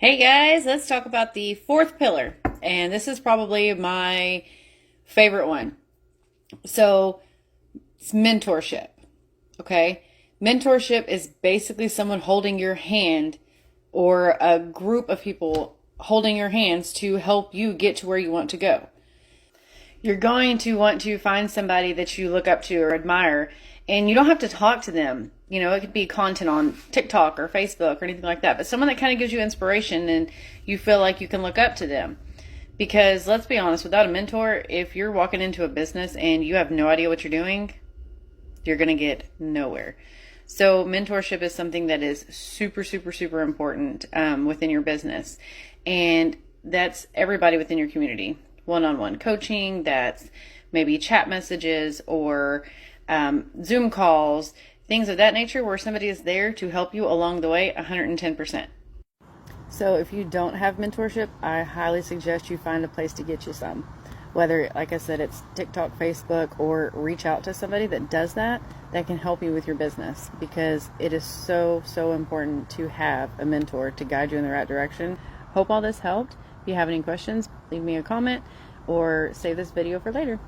Hey guys, let's talk about the fourth pillar. And this is probably my favorite one. So it's mentorship. Okay. Mentorship is basically someone holding your hand or a group of people holding your hands to help you get to where you want to go. You're going to want to find somebody that you look up to or admire, and you don't have to talk to them. You know, it could be content on TikTok or Facebook or anything like that, but someone that kind of gives you inspiration and you feel like you can look up to them. Because let's be honest, without a mentor, if you're walking into a business and you have no idea what you're doing, you're going to get nowhere. So mentorship is something that is super, super, super important within your business. And that's everybody within your community. One-on-one coaching, that's maybe chat messages or Zoom calls, things of that nature where somebody is there to help you along the way 110%. So if you don't have mentorship, I highly suggest you find a place to get you some. Whether, like I said, it's TikTok, Facebook, or reach out to somebody that does that can help you with your business, because it is so, so important to have a mentor to guide you in the right direction. Hope all this helped. If you have any questions, leave me a comment or save this video for later.